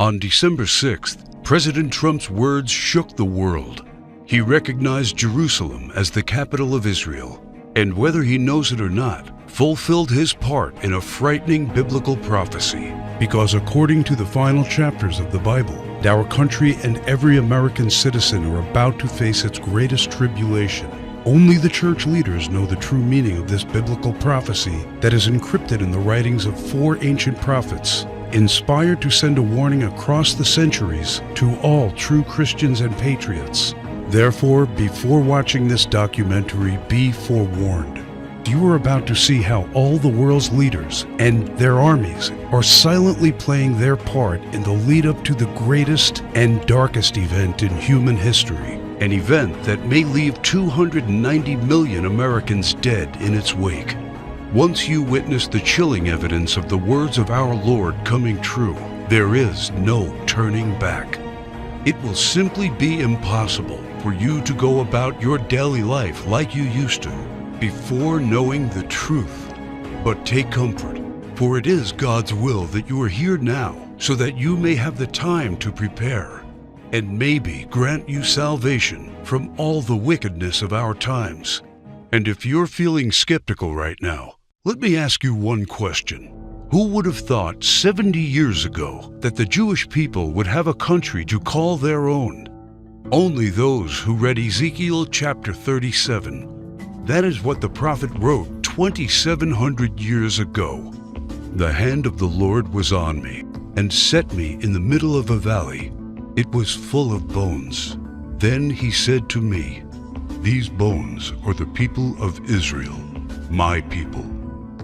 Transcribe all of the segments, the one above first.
On December 6th, President Trump's words shook the world. He recognized Jerusalem as the capital of Israel, and whether he knows it or not, fulfilled his part in a frightening biblical prophecy. Because according to the final chapters of the Bible, our country and every American citizen are about to face its greatest tribulation. Only the church leaders know the true meaning of this biblical prophecy that is encrypted in the writings of 4 ancient prophets, inspired to send a warning across the centuries to all true Christians and patriots. Therefore, before watching this documentary, be forewarned. You are about to see how all the world's leaders and their armies are silently playing their part in the lead up to the greatest and darkest event in human history. An event that may leave 290 million Americans dead in its wake. Once you witness the chilling evidence of the words of our Lord coming true, there is no turning back. It will simply be impossible for you to go about your daily life like you used to before knowing the truth. But take comfort, for it is God's will that you are here now so that you may have the time to prepare and maybe grant you salvation from all the wickedness of our times. And if you're feeling skeptical right now, let me ask you one question. Who would have thought 70 years ago that the Jewish people would have a country to call their own? Only those who read Ezekiel chapter 37. That is what the prophet wrote 2,700 years ago. The hand of the Lord was on me and set me in the middle of a valley. It was full of bones. Then he said to me, "These bones are the people of Israel, my people.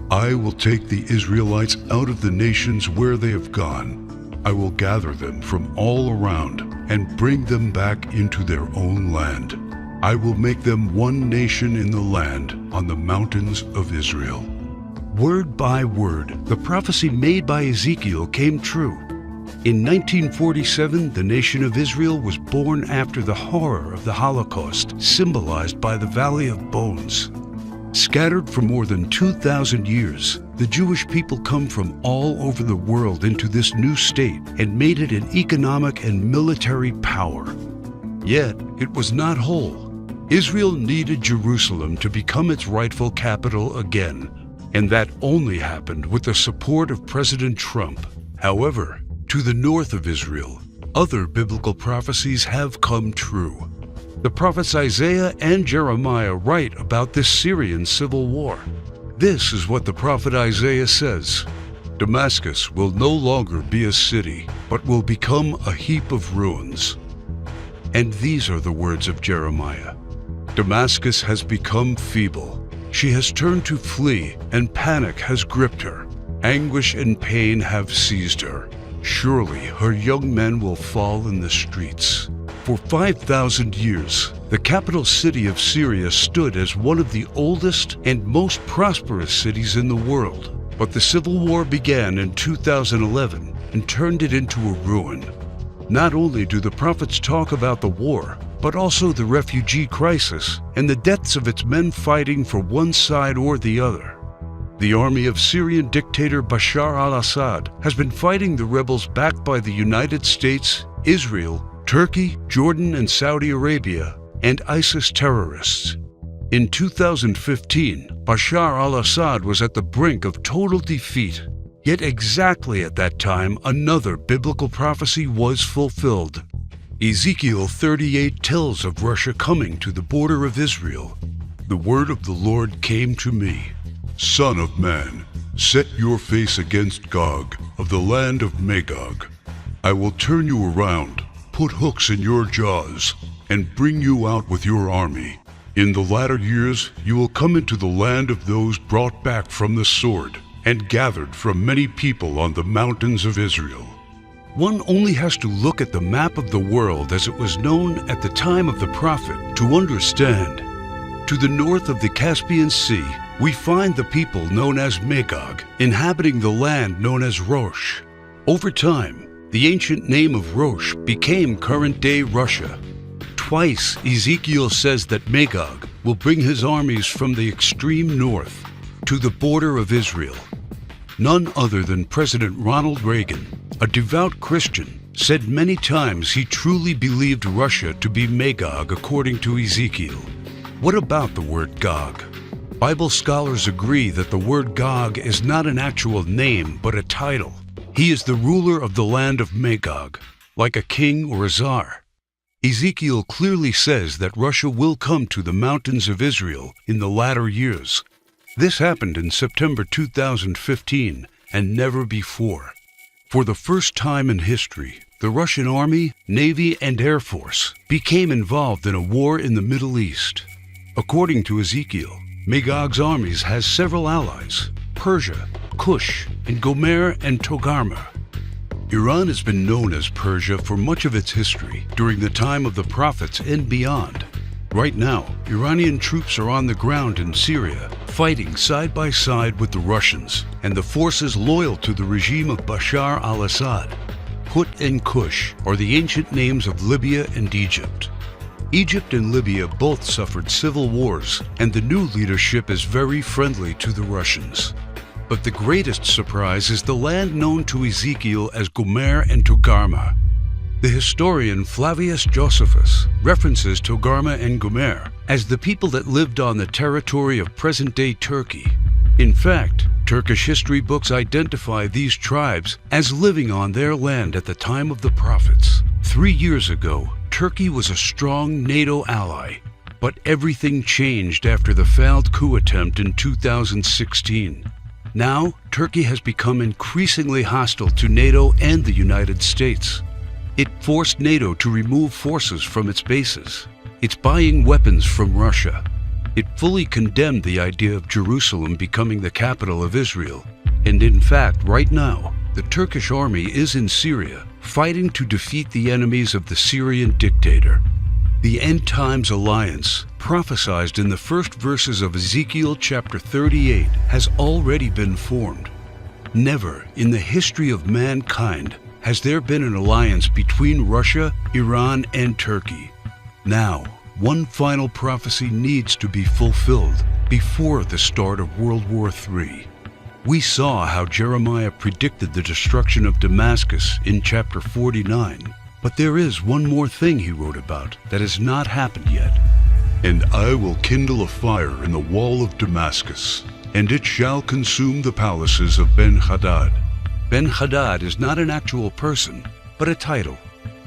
I will take the Israelites out of the nations where they have gone. I will gather them from all around and bring them back into their own land. I will make them one nation in the land on the mountains of Israel." Word by word, the prophecy made by Ezekiel came true. In 1947, the nation of Israel was born after the horror of the Holocaust, symbolized by the Valley of Bones. Scattered for more than 2,000 years, the Jewish people come from all over the world into this new state and made it an economic and military power. Yet, it was not whole. Israel needed Jerusalem to become its rightful capital again, and that only happened with the support of President Trump. However, to the north of Israel, other biblical prophecies have come true. The prophets Isaiah and Jeremiah write about this Syrian civil war. This is what the prophet Isaiah says: "Damascus will no longer be a city, but will become a heap of ruins." And these are the words of Jeremiah: "Damascus has become feeble. She has turned to flee, and panic has gripped her. Anguish and pain have seized her. Surely her young men will fall in the streets." For 5,000 years, the capital city of Syria stood as one of the oldest and most prosperous cities in the world. But the civil war began in 2011 and turned it into a ruin. Not only do the prophets talk about the war, but also the refugee crisis and the deaths of its men fighting for one side or the other. The army of Syrian dictator Bashar al-Assad has been fighting the rebels backed by the United States, Israel, Turkey, Jordan, and Saudi Arabia, and ISIS terrorists. In 2015, Bashar al-Assad was at the brink of total defeat. Yet exactly at that time, another biblical prophecy was fulfilled. Ezekiel 38 tells of Russia coming to the border of Israel. The word of the Lord came to me: "Son of man, set your face against Gog of the land of Magog. I will turn you around, put hooks in your jaws, and bring you out with your army. In the latter years you will come into the land of those brought back from the sword and gathered from many people on the mountains of Israel." One only has to look at the map of the world as it was known at the time of the prophet to understand. To the north of the Caspian Sea, we find the people known as Magog, inhabiting the land known as Rosh. Over time, the ancient name of Rosh became current-day Russia. Twice, Ezekiel says that Magog will bring his armies from the extreme north to the border of Israel. None other than President Ronald Reagan, a devout Christian, said many times he truly believed Russia to be Magog according to Ezekiel. What about the word Gog? Bible scholars agree that the word Gog is not an actual name but a title. He is the ruler of the land of Magog, like a king or a czar. Ezekiel clearly says that Russia will come to the mountains of Israel in the latter years. This happened in September 2015 and never before. For the first time in history, the Russian Army, Navy, and Air Force became involved in a war in the Middle East. According to Ezekiel, Magog's armies has several allies: Persia, Kush, and Gomer and Togarmah. Iran has been known as Persia for much of its history during the time of the prophets and beyond. Right now, Iranian troops are on the ground in Syria, fighting side by side with the Russians and the forces loyal to the regime of Bashar al-Assad. Put and Kush are the ancient names of Libya and Egypt. Egypt and Libya both suffered civil wars, and the new leadership is very friendly to the Russians. But the greatest surprise is the land known to Ezekiel as Gomer and Togarmah. The historian Flavius Josephus references Togarmah and Gomer as the people that lived on the territory of present-day Turkey. In fact, Turkish history books identify these tribes as living on their land at the time of the prophets. 3 years ago, Turkey was a strong NATO ally, but everything changed after the failed coup attempt in 2016. Now, Turkey has become increasingly hostile to NATO and the United States. It forced NATO to remove forces from its bases. It's buying weapons from Russia. It fully condemned the idea of Jerusalem becoming the capital of Israel. And in fact, right now, the Turkish army is in Syria, fighting to defeat the enemies of the Syrian dictator. The End Times Alliance, prophesied in the first verses of Ezekiel chapter 38, has already been formed. Never in the history of mankind has there been an alliance between Russia, Iran, and Turkey. Now, one final prophecy needs to be fulfilled before the start of World War III. We saw how Jeremiah predicted the destruction of Damascus in chapter 49, but there is one more thing he wrote about that has not happened yet. And I will kindle a fire in the wall of Damascus, and it shall consume the palaces of Ben-Hadad. Ben-Hadad is not an actual person, but a title.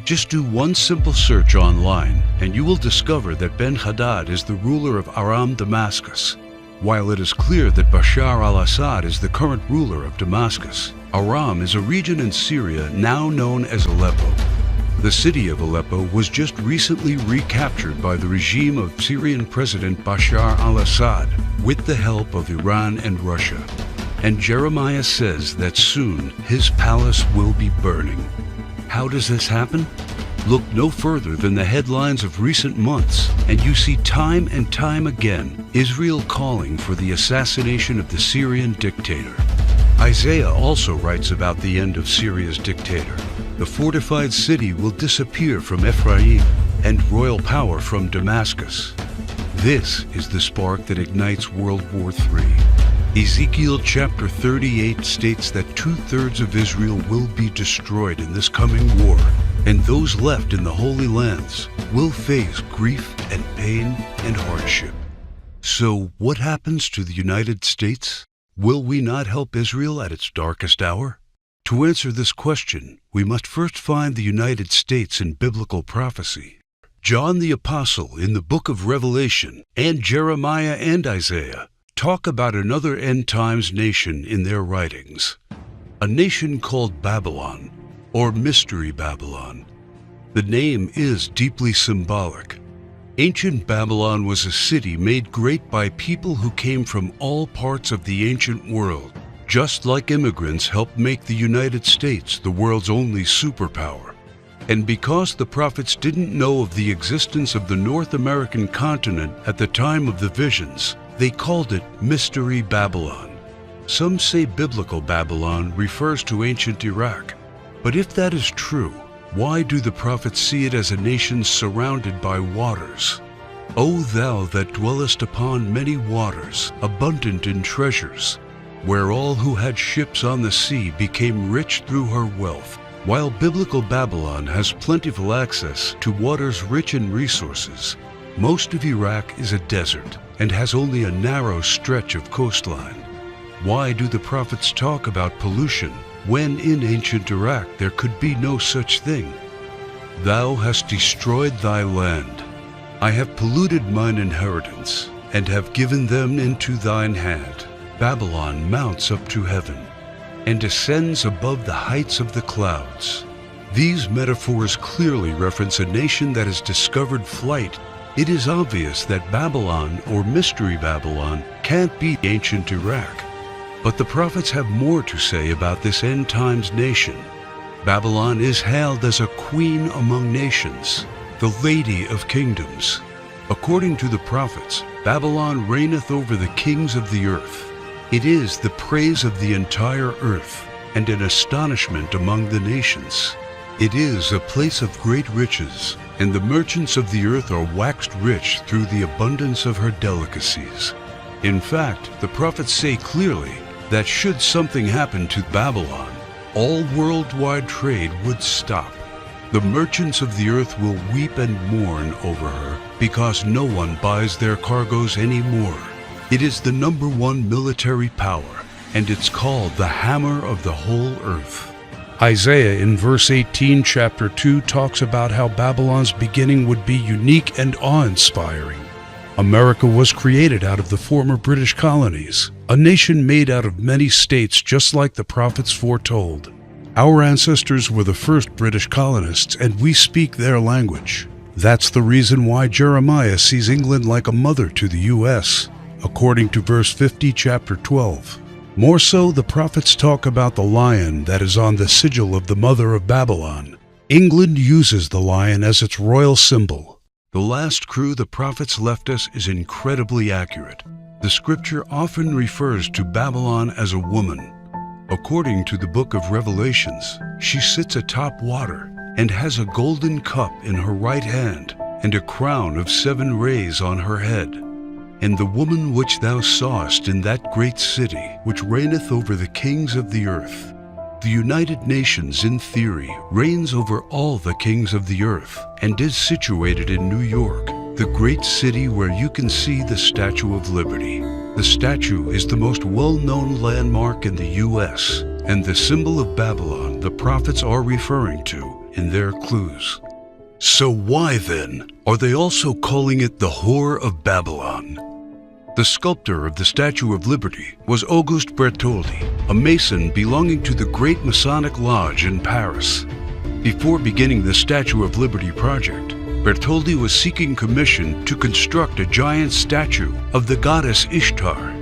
Just do one simple search online, and you will discover that Ben-Hadad is the ruler of Aram Damascus. While it is clear that Bashar al-Assad is the current ruler of Damascus, Aram is a region in Syria now known as Aleppo. The city of Aleppo was just recently recaptured by the regime of Syrian President Bashar al-Assad with the help of Iran and Russia. And Jeremiah says that soon his palace will be burning. How does this happen? Look no further than the headlines of recent months, and you see time and time again Israel calling for the assassination of the Syrian dictator. Isaiah also writes about the end of Syria's dictator. The fortified city will disappear from Ephraim and royal power from Damascus. This is the spark that ignites World War III. Ezekiel chapter 38 states that 2/3 of Israel will be destroyed in this coming war, and those left in the Holy Lands will face grief and pain and hardship. So what happens to the United States? Will we not help Israel at its darkest hour? To answer this question, we must first find the United States in biblical prophecy. John the Apostle in the book of Revelation and Jeremiah and Isaiah talk about another end times nation in their writings, a nation called Babylon, or Mystery Babylon. The name is deeply symbolic. Ancient Babylon was a city made great by people who came from all parts of the ancient world, just like immigrants helped make the United States the world's only superpower. And because the prophets didn't know of the existence of the North American continent at the time of the visions, they called it Mystery Babylon. Some say biblical Babylon refers to ancient Iraq. But if that is true, why do the prophets see it as a nation surrounded by waters? O thou that dwellest upon many waters, abundant in treasures, where all who had ships on the sea became rich through her wealth, While biblical Babylon has plentiful access to waters rich in resources, most of Iraq is a desert and has only a narrow stretch of coastline. Why do the prophets talk about pollution when in ancient Iraq there could be no such thing? Thou hast destroyed thy land. I have polluted mine inheritance, and have given them into thine hand. Babylon mounts up to heaven, and descends above the heights of the clouds. These metaphors clearly reference a nation that has discovered flight. It is obvious that Babylon, or Mystery Babylon, can't be ancient Iraq. But the prophets have more to say about this end times nation. Babylon is hailed as a queen among nations, the lady of kingdoms. According to the prophets, Babylon reigneth over the kings of the earth. It is the praise of the entire earth, and an astonishment among the nations. It is a place of great riches, and the merchants of the earth are waxed rich through the abundance of her delicacies. In fact, the prophets say clearly that should something happen to Babylon, all worldwide trade would stop. The merchants of the earth will weep and mourn over her, because no one buys their cargoes anymore. It is the #1 military power, and it's called the hammer of the whole earth. Isaiah in verse 18, chapter 2, talks about how Babylon's beginning would be unique and awe-inspiring. America was created out of the former British colonies, a nation made out of many states just like the prophets foretold. Our ancestors were the first British colonists, and we speak their language. That's the reason why Jeremiah sees England like a mother to the U.S., according to verse 50, chapter 12. More so, the prophets talk about the lion that is on the sigil of the mother of Babylon. England uses the lion as its royal symbol. The last crew the prophets left us is incredibly accurate. The scripture often refers to Babylon as a woman. According to the book of Revelations, she sits atop water and has a golden cup in her right hand and a crown of 7 rays on her head. And the woman which thou sawest in that great city, which reigneth over the kings of the earth. The United Nations, in theory, reigns over all the kings of the earth and is situated in New York, the great city where you can see the Statue of Liberty. The statue is the most well-known landmark in the U.S. and the symbol of Babylon the prophets are referring to in their clues. So why then are they also calling it the Whore of Babylon? The sculptor of the Statue of Liberty was Auguste Bertoldi, a Mason belonging to the Great Masonic Lodge in Paris. Before beginning the Statue of Liberty project, Bertoldi was seeking commission to construct a giant statue of the goddess Ishtar.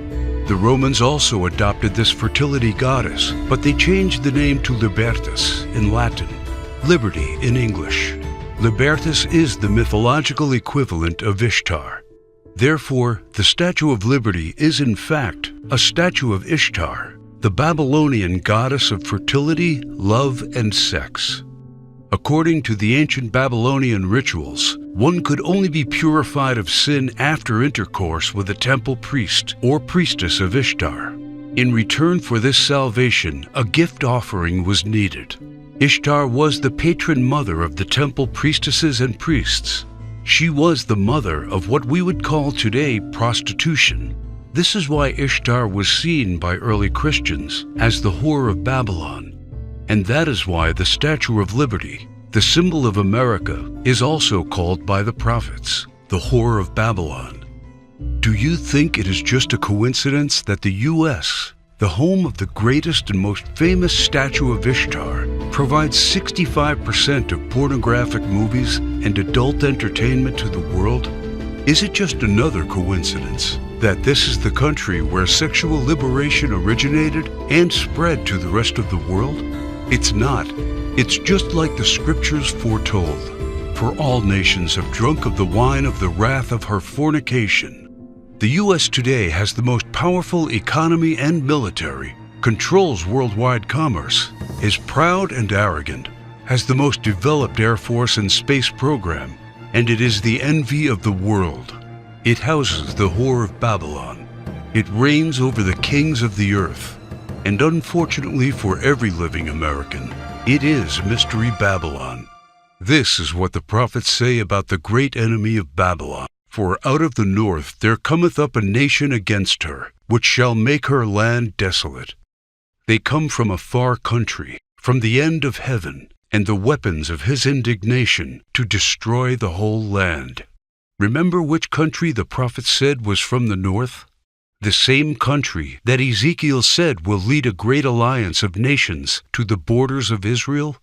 The Romans also adopted this fertility goddess, but they changed the name to Libertas in Latin, liberty in English. Libertas is the mythological equivalent of Ishtar. Therefore, the Statue of Liberty is in fact a statue of Ishtar, the Babylonian goddess of fertility, love, and sex. According to the ancient Babylonian rituals, one could only be purified of sin after intercourse with a temple priest or priestess of Ishtar. In return for this salvation, a gift offering was needed. Ishtar was the patron mother of the temple priestesses and priests. She was the mother of what we would call today prostitution. This is why Ishtar was seen by early Christians as the Whore of Babylon. And that is why the Statue of Liberty, the symbol of America, is also called by the prophets the Whore of Babylon. Do you think it is just a coincidence that the U.S., the home of the greatest and most famous statue of Ishtar, provides 65% of pornographic movies and adult entertainment to the world? Is it just another coincidence that this is the country where sexual liberation originated and spread to the rest of the world? It's not. It's just like the scriptures foretold. For all nations have drunk of the wine of the wrath of her fornication. The U.S. today has the most powerful economy and military, controls worldwide commerce, is proud and arrogant, has the most developed Air Force and space program, and it is the envy of the world. It houses the Whore of Babylon. It reigns over the kings of the earth. And unfortunately for every living American, It is Mystery Babylon. This is what the prophets say about the great enemy of Babylon. For out of the north there cometh up a nation against her, which shall make her land desolate. They come from a far country, from the end of heaven, and the weapons of his indignation to destroy the whole land. Remember which country the prophet said was from the north? The same country that Ezekiel said will lead a great alliance of nations to the borders of Israel?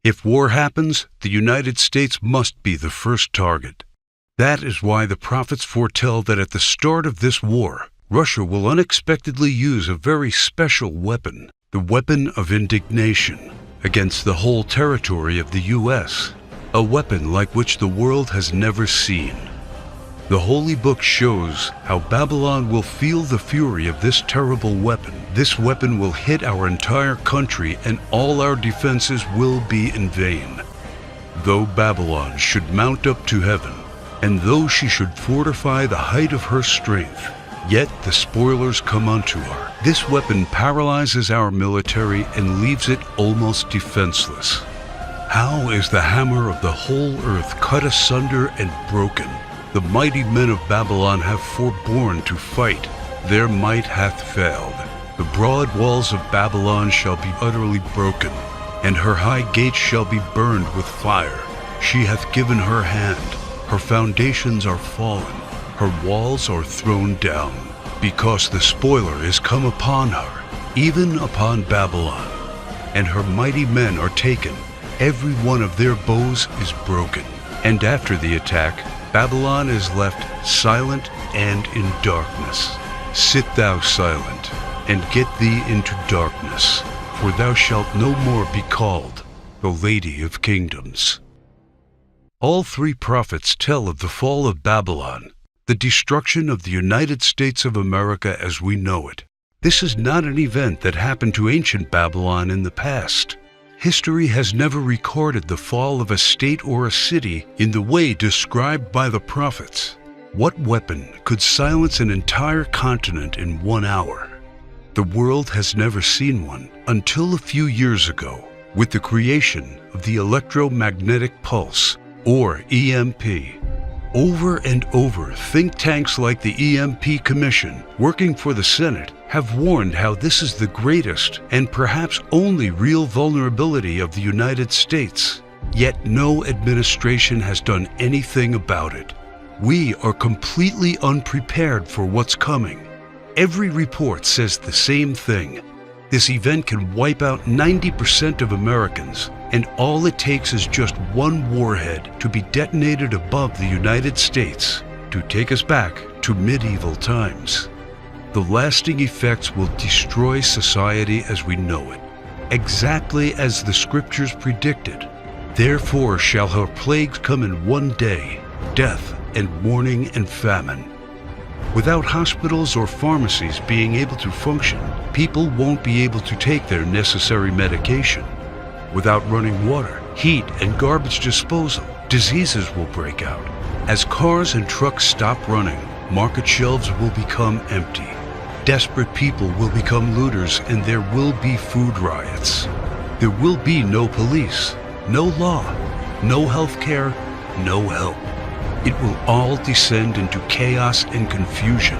If war happens, the United States must be the first target. That is why the prophets foretell that at the start of this war, Russia will unexpectedly use a very special weapon, the weapon of indignation, against the whole territory of the U.S., a weapon like which the world has never seen. The Holy Book shows how Babylon will feel the fury of this terrible weapon. This weapon will hit our entire country, and all our defenses will be in vain. Though Babylon should mount up to heaven, and though she should fortify the height of her strength, yet the spoilers come unto her. This weapon paralyzes our military and leaves it almost defenseless. How is the hammer of the whole earth cut asunder and broken? The mighty men of Babylon have forborne to fight. Their might hath failed. The broad walls of Babylon shall be utterly broken, and her high gates shall be burned with fire. She hath given her hand. Her foundations are fallen. Her walls are thrown down, because the spoiler is come upon her, even upon Babylon. And her mighty men are taken. Every one of their bows is broken. And after the attack, Babylon is left silent and in darkness. Sit thou silent, and get thee into darkness, for thou shalt no more be called the Lady of Kingdoms. All three prophets tell of the fall of Babylon, the destruction of the United States of America as we know it. This is not an event that happened to ancient Babylon in the past. History has never recorded the fall of a state or a city in the way described by the prophets. What weapon could silence an entire continent in 1 hour? The world has never seen one until a few years ago, with the creation of the electromagnetic pulse, or EMP. Over and over, think tanks like the EMP Commission, working for the Senate, have warned how this is the greatest and perhaps only real vulnerability of the United States. Yet no administration has done anything about it. We are completely unprepared for what's coming. Every report says the same thing. This event can wipe out 90% of Americans, and all it takes is just one warhead to be detonated above the United States to take us back to medieval times. The lasting effects will destroy society as we know it, exactly as the scriptures predicted. Therefore shall her plagues come in one day, death and mourning and famine. Without hospitals or pharmacies being able to function, people won't be able to take their necessary medication. Without running water, heat, and garbage disposal, diseases will break out. As cars and trucks stop running, market shelves will become empty. Desperate people will become looters, and there will be food riots. There will be no police, no law, no health care, no help. It will all descend into chaos and confusion,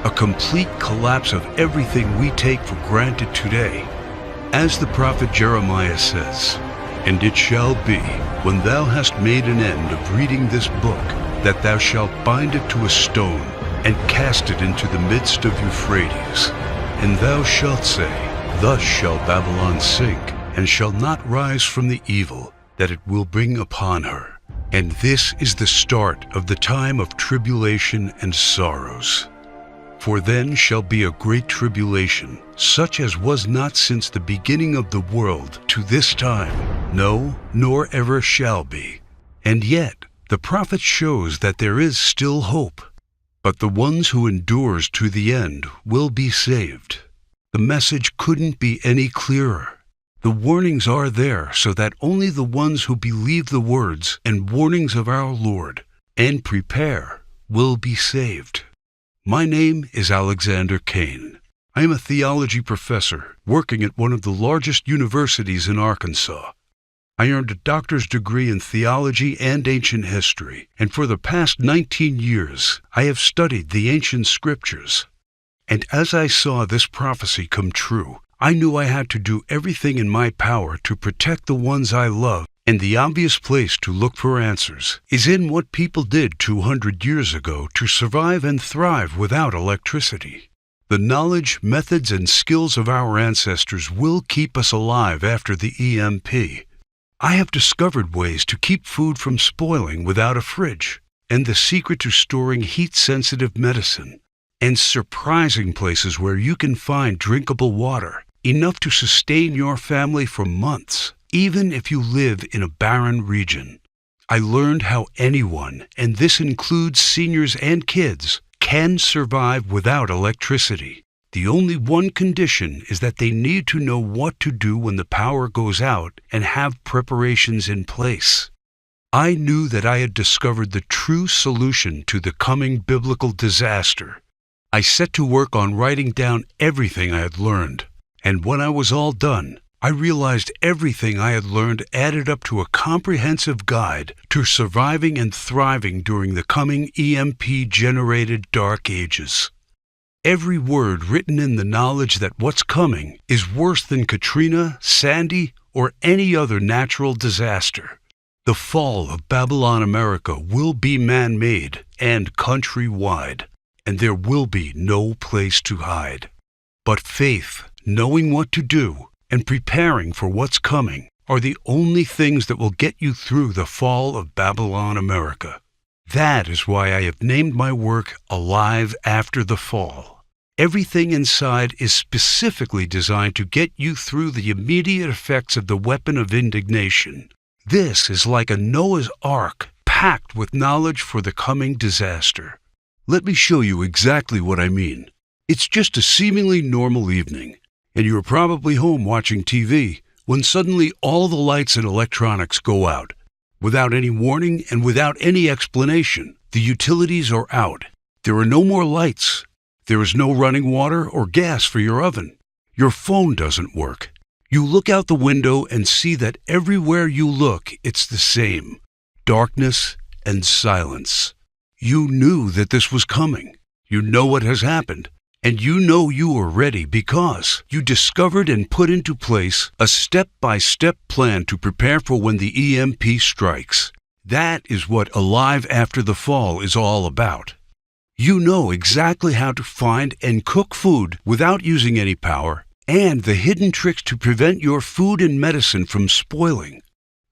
a complete collapse of everything we take for granted today. As the prophet Jeremiah says, "And it shall be, when thou hast made an end of reading this book, that thou shalt bind it to a stone, and cast it into the midst of Euphrates. And thou shalt say, Thus shall Babylon sink, and shall not rise from the evil that it will bring upon her. And this is the start of the time of tribulation and sorrows. For then shall be a great tribulation, such as was not since the beginning of the world to this time, no, nor ever shall be." And yet, the prophet shows that there is still hope. But the ones who endures to the end will be saved. The message couldn't be any clearer. The warnings are there so that only the ones who believe the words and warnings of our Lord and prepare will be saved. My name is Alexander Kane. I am a theology professor working at one of the largest universities in Arkansas. I earned a doctor's degree in theology and ancient history, and for the past 19 years, I have studied the ancient scriptures. And as I saw this prophecy come true, I knew I had to do everything in my power to protect the ones I love, and the obvious place to look for answers is in what people did 200 years ago to survive and thrive without electricity. The knowledge, methods, and skills of our ancestors will keep us alive after the EMP. I have discovered ways to keep food from spoiling without a fridge, and the secret to storing heat-sensitive medicine, and surprising places where you can find drinkable water, enough to sustain your family for months, even if you live in a barren region. I learned how anyone, and this includes seniors and kids, can survive without electricity. The only one condition is that they need to know what to do when the power goes out and have preparations in place. I knew that I had discovered the true solution to the coming biblical disaster. I set to work on writing down everything I had learned, and when I was all done, I realized everything I had learned added up to a comprehensive guide to surviving and thriving during the coming EMP-generated dark ages. Every word written in the knowledge that what's coming is worse than Katrina, Sandy, or any other natural disaster. The fall of Babylon America will be man-made and countrywide, and there will be no place to hide. But faith, knowing what to do, and preparing for what's coming are the only things that will get you through the fall of Babylon America. That is why I have named my work Alive After the Fall. Everything inside is specifically designed to get you through the immediate effects of the weapon of indignation. This is like a Noah's Ark packed with knowledge for the coming disaster. Let me show you exactly what I mean. It's just a seemingly normal evening, and you're probably home watching TV when suddenly all the lights and electronics go out. Without any warning and without any explanation, the utilities are out. There are no more lights. There is no running water or gas for your oven. Your phone doesn't work. You look out the window and see that everywhere you look, it's the same: darkness and silence. You knew that this was coming. You know what has happened. And you know you are ready because you discovered and put into place a step-by-step plan to prepare for when the EMP strikes. That is what Alive After the Fall is all about. You know exactly how to find and cook food without using any power, and the hidden tricks to prevent your food and medicine from spoiling.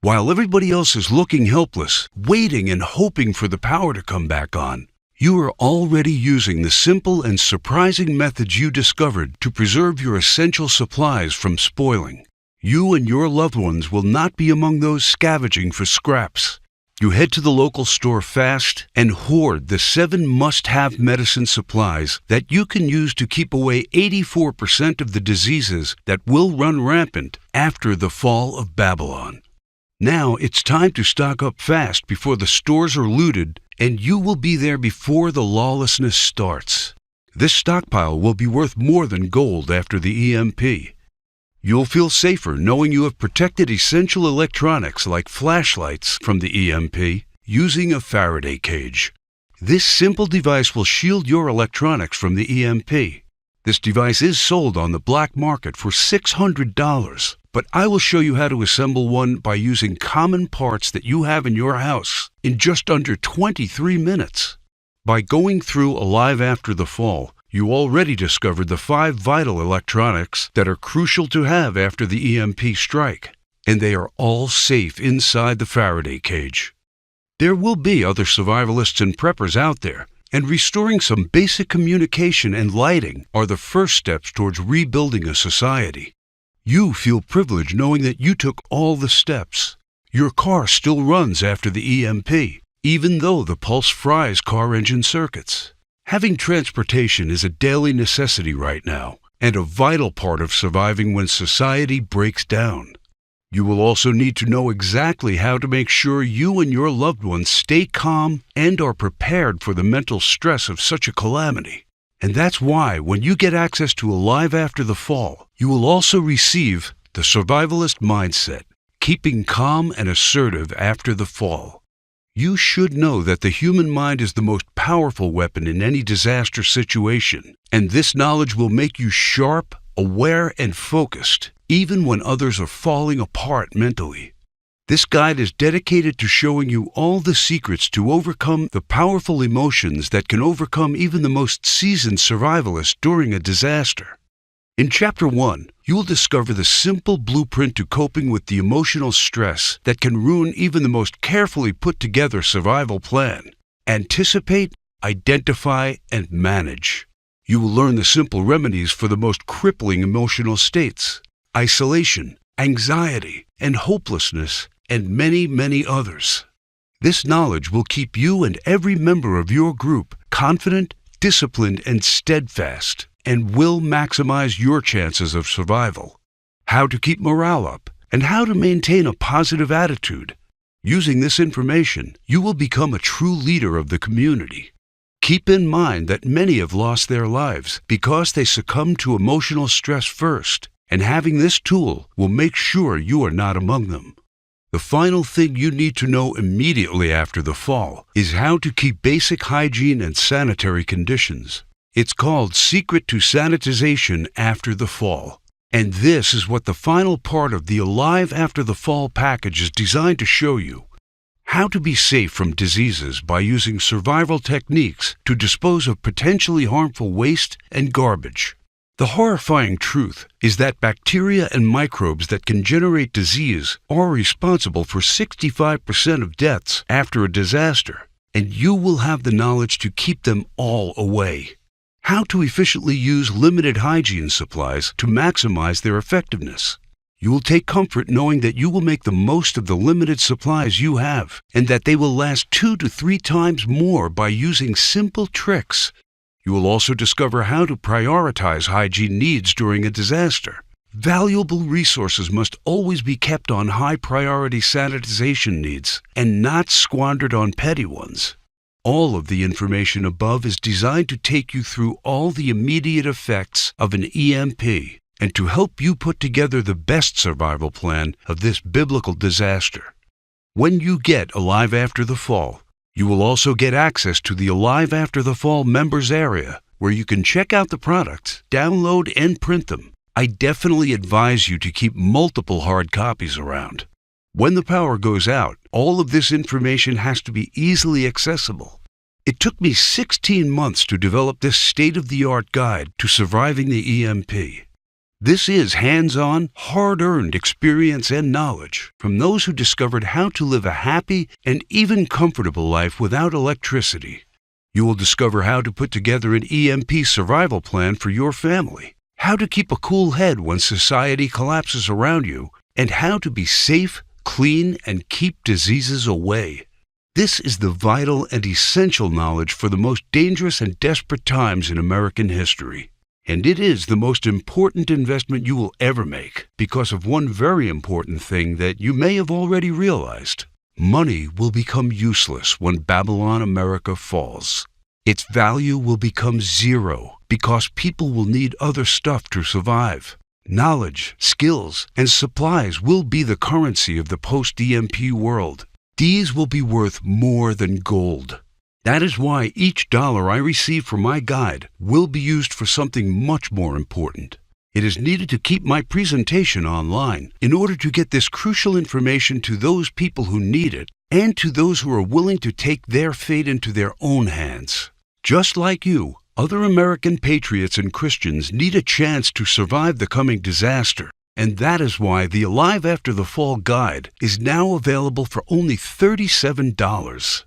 While everybody else is looking helpless, waiting and hoping for the power to come back on, you are already using the simple and surprising methods you discovered to preserve your essential supplies from spoiling. You and your loved ones will not be among those scavenging for scraps. You head to the local store fast and hoard the 7 must-have medicine supplies that you can use to keep away 84% of the diseases that will run rampant after the fall of Babylon. Now it's time to stock up fast before the stores are looted, and you will be there before the lawlessness starts. This stockpile will be worth more than gold after the EMP. You'll feel safer knowing you have protected essential electronics like flashlights from the EMP using a Faraday cage. This simple device will shield your electronics from the EMP. This device is sold on the black market for $600, but I will show you how to assemble one by using common parts that you have in your house in just under 23 minutes. By going through Alive After the Fall, you already discovered the 5 vital electronics that are crucial to have after the EMP strike, and they are all safe inside the Faraday cage. There will be other survivalists and preppers out there, and restoring some basic communication and lighting are the first steps towards rebuilding a society. You feel privileged knowing that you took all the steps. Your car still runs after the EMP, even though the pulse fries car engine circuits. Having transportation is a daily necessity right now, and a vital part of surviving when society breaks down. You will also need to know exactly how to make sure you and your loved ones stay calm and are prepared for the mental stress of such a calamity. And that's why when you get access to Alive After the Fall, you will also receive the survivalist mindset, keeping calm and assertive after the fall. You should know that the human mind is the most powerful weapon in any disaster situation, and this knowledge will make you sharp, aware, and focused, even when others are falling apart mentally. This guide is dedicated to showing you all the secrets to overcome the powerful emotions that can overcome even the most seasoned survivalists during a disaster. In Chapter 1, you will discover the simple blueprint to coping with the emotional stress that can ruin even the most carefully put together survival plan. Anticipate, identify, and manage. You will learn the simple remedies for the most crippling emotional states: isolation, anxiety, and hopelessness, and many, many others. This knowledge will keep you and every member of your group confident, disciplined, and steadfast, and will maximize your chances of survival. How to keep morale up, and how to maintain a positive attitude. Using this information, you will become a true leader of the community. Keep in mind that many have lost their lives because they succumbed to emotional stress first, and having this tool will make sure you are not among them. The final thing you need to know immediately after the fall is how to keep basic hygiene and sanitary conditions. It's called Secret to Sanitization After the Fall. And this is what the final part of the Alive After the Fall package is designed to show you. How to be safe from diseases by using survival techniques to dispose of potentially harmful waste and garbage. The horrifying truth is that bacteria and microbes that can generate disease are responsible for 65% of deaths after a disaster, and you will have the knowledge to keep them all away. How to efficiently use limited hygiene supplies to maximize their effectiveness. You will take comfort knowing that you will make the most of the limited supplies you have, and that they will last 2 to 3 times more by using simple tricks. You will also discover how to prioritize hygiene needs during a disaster. Valuable resources must always be kept on high-priority sanitization needs and not squandered on petty ones. All of the information above is designed to take you through all the immediate effects of an EMP and to help you put together the best survival plan of this biblical disaster. When you get Alive After the Fall, you will also get access to the Alive After the Fall members area, where you can check out the products, download, and print them. I definitely advise you to keep multiple hard copies around. When the power goes out, all of this information has to be easily accessible. It took me 16 months to develop this state-of-the-art guide to surviving the EMP. This is hands-on, hard-earned experience and knowledge from those who discovered how to live a happy and even comfortable life without electricity. You will discover how to put together an EMP survival plan for your family, how to keep a cool head when society collapses around you, and how to be safe, clean, and keep diseases away. This is the vital and essential knowledge for the most dangerous and desperate times in American history. And it is the most important investment you will ever make because of one very important thing that you may have already realized. Money will become useless when Babylon America falls. Its value will become zero because people will need other stuff to survive. Knowledge, skills, and supplies will be the currency of the post-EMP world. These will be worth more than gold. That is why each dollar I receive for my guide will be used for something much more important. It is needed to keep my presentation online in order to get this crucial information to those people who need it and to those who are willing to take their fate into their own hands. Just like you, other American patriots and Christians need a chance to survive the coming disaster, and that is why the Alive After the Fall guide is now available for only $37.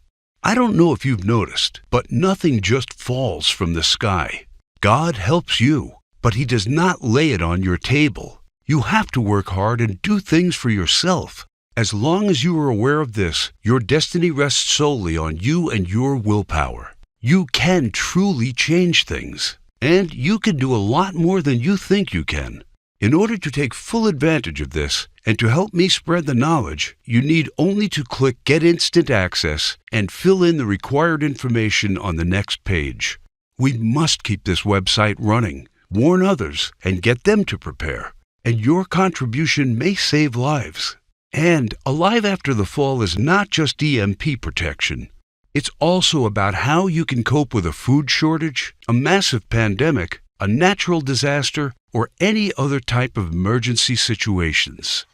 I don't know if you've noticed, but nothing just falls from the sky. God helps you, but He does not lay it on your table. You have to work hard and do things for yourself. As long as you are aware of this, your destiny rests solely on you and your willpower. You can truly change things, and you can do a lot more than you think you can. In order to take full advantage of this, and to help me spread the knowledge, you need only to click Get Instant Access and fill in the required information on the next page. We must keep this website running, warn others, and get them to prepare. And your contribution may save lives. And Alive After the Fall is not just EMP protection. It's also about how you can cope with a food shortage, a massive pandemic, a natural disaster, or any other type of emergency situations.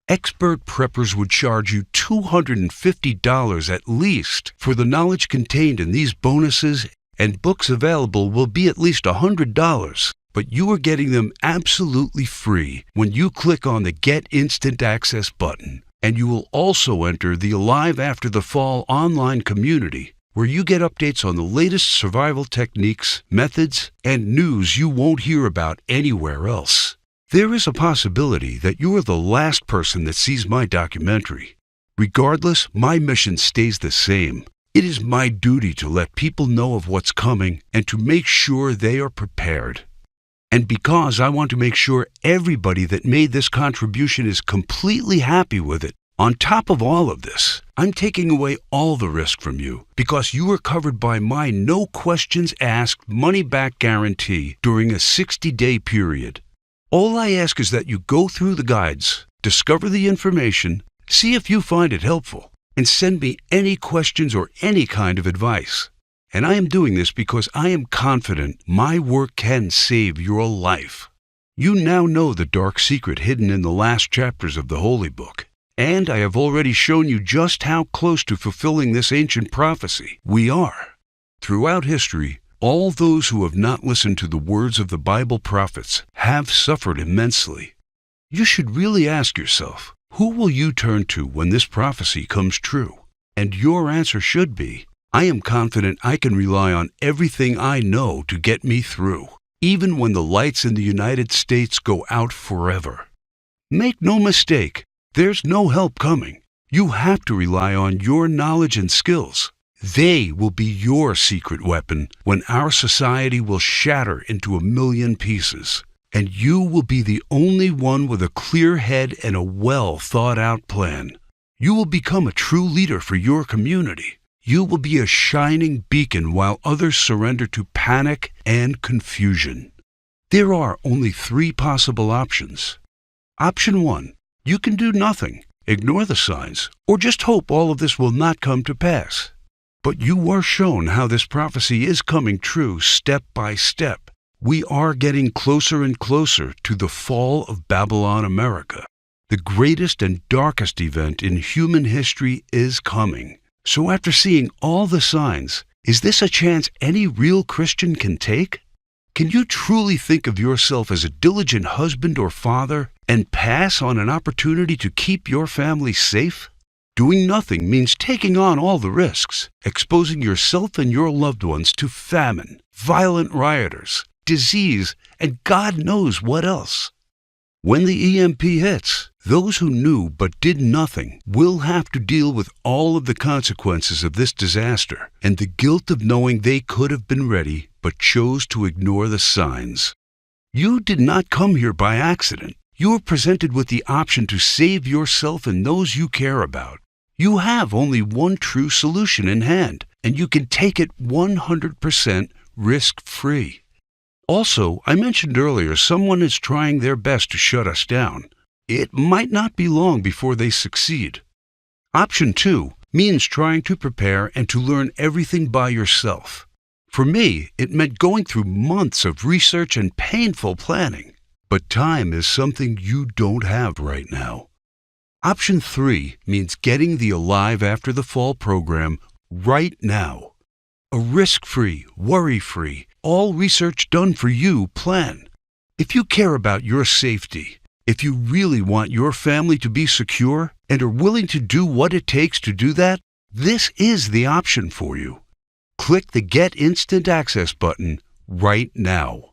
Expert preppers would charge you $250 at least for the knowledge contained in these bonuses, and books available will be at least $100. But you are getting them absolutely free when you click on the Get Instant Access button. And you will also enter the Alive After the Fall online community, where you get updates on the latest survival techniques, methods, and news you won't hear about anywhere else. There is a possibility that you are the last person that sees my documentary. Regardless, my mission stays the same. It is my duty to let people know of what's coming and to make sure they are prepared. And because I want to make sure everybody that made this contribution is completely happy with it, on top of all of this, I'm taking away all the risk from you because you are covered by my no questions asked money-back guarantee during a 60-day period. All I ask is that you go through the guides, discover the information, see if you find it helpful, and send me any questions or any kind of advice. And I am doing this because I am confident my work can save your life. You now know the dark secret hidden in the last chapters of the Holy Book. And I have already shown you just how close to fulfilling this ancient prophecy we are. Throughout history, all those who have not listened to the words of the Bible prophets have suffered immensely. You should really ask yourself, who will you turn to when this prophecy comes true? And your answer should be, I am confident I can rely on everything I know to get me through, even when the lights in the United States go out forever. Make no mistake, there's no help coming. You have to rely on your knowledge and skills. They will be your secret weapon when our society will shatter into a million pieces. And you will be the only one with a clear head and a well-thought-out plan. You will become a true leader for your community. You will be a shining beacon while others surrender to panic and confusion. There are only 3 possible options. Option 1, you can do nothing, ignore the signs, or just hope all of this will not come to pass. But you were shown how this prophecy is coming true step by step. We are getting closer and closer to the fall of Babylon America. The greatest and darkest event in human history is coming. So after seeing all the signs, is this a chance any real Christian can take? Can you truly think of yourself as a diligent husband or father and pass on an opportunity to keep your family safe? Doing nothing means taking on all the risks, exposing yourself and your loved ones to famine, violent rioters, disease, and God knows what else. When the EMP hits, those who knew but did nothing will have to deal with all of the consequences of this disaster and the guilt of knowing they could have been ready but chose to ignore the signs. You did not come here by accident. You were presented with the option to save yourself and those you care about. You have only one true solution in hand, and you can take it 100% risk-free. Also, I mentioned earlier someone is trying their best to shut us down. It might not be long before they succeed. Option 2 means trying to prepare and to learn everything by yourself. For me, it meant going through months of research and painful planning. But time is something you don't have right now. Option 3 means getting the Alive After the Fall program right now. A risk-free, worry-free, all research done for you plan. If you care about your safety, if you really want your family to be secure and are willing to do what it takes to do that, this is the option for you. Click the Get Instant Access button right now.